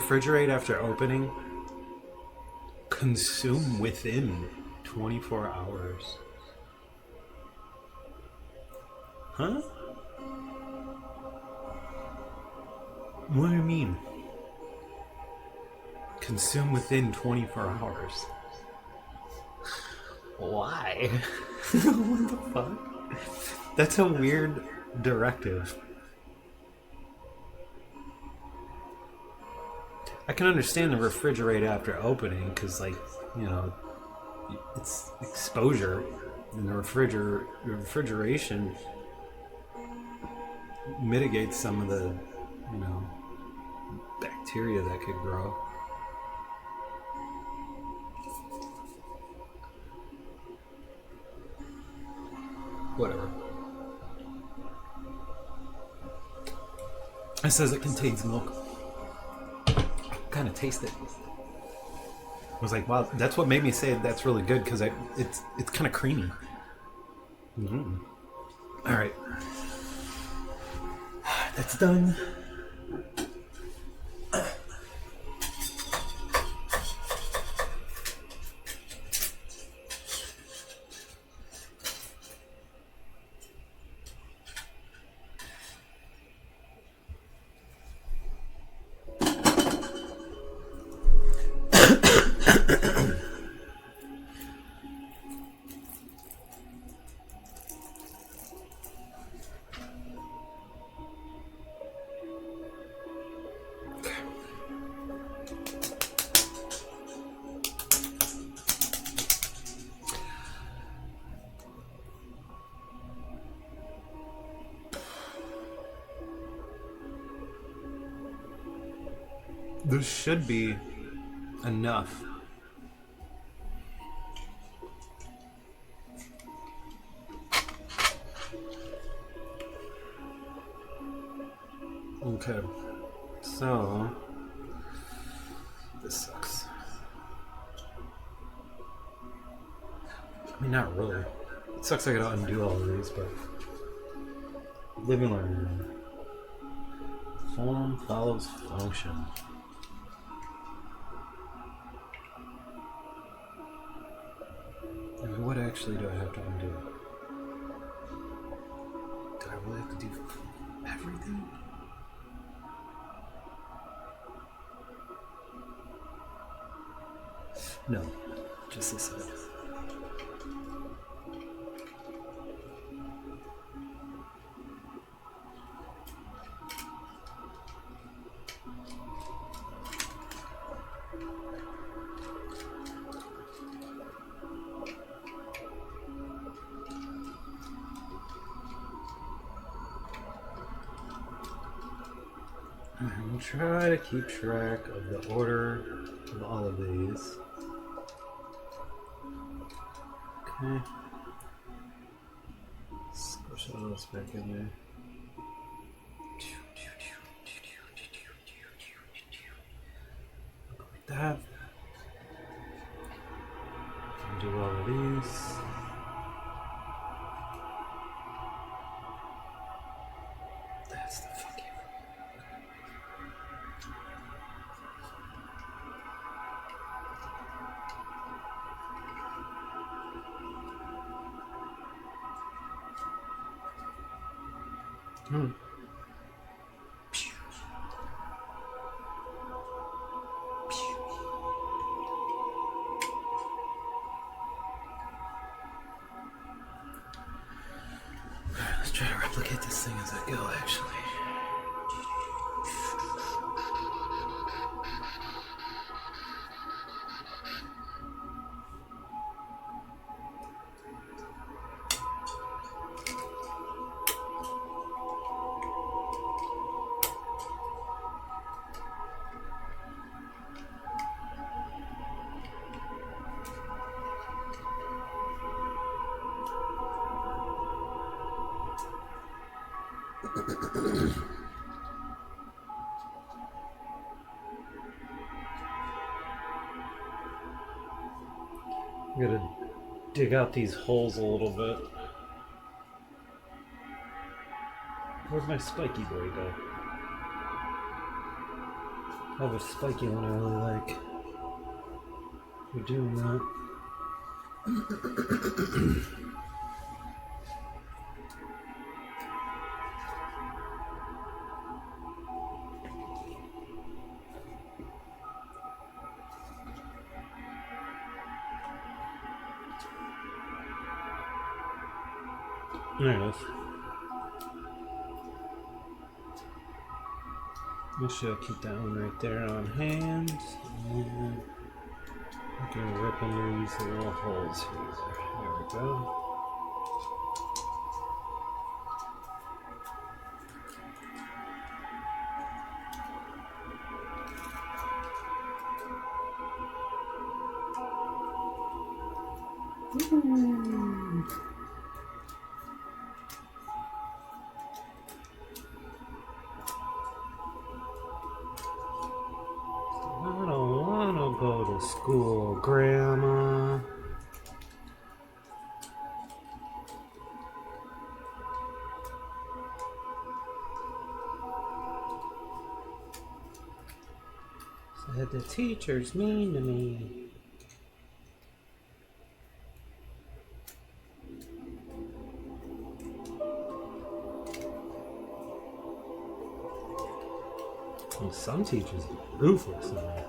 refrigerate after opening. Consume within 24 hours. Huh? What do you mean? Consume within 24 hours. Why? What the fuck? That's a weird directive. I can understand the refrigerate after opening because, like, you know, it's exposure, and the refrigeration mitigates some of the, you know, bacteria that could grow. Whatever. It says it contains milk. Kind of taste it. I was like, wow, that's what made me say that's really good because it's kind of creamy. Mm-hmm. All right, that's done. This should be enough. Okay, so this sucks. I mean, not really. It sucks I gotta undo all of these, but living room. Form follows function. What actually do I have to undo? Do I really have to do everything? No, just this side. I'll try to keep track of the order of all of these. Okay. Squish all this back in there. Like that. Do all of these. That's the fucking. Hmm. Let's try to replicate this thing as I go, actually. I'm gonna dig out these holes a little bit. Where'd my spiky boy go? I have a spiky one I really like. We're doing that. There it is. Make sure I'll keep that one right there on hand. And I'm gonna rip into these little holes here. There we go. I don't want to go to school, Grandma. Said the teacher's mean to me. Well, some teachers are ruthless, man.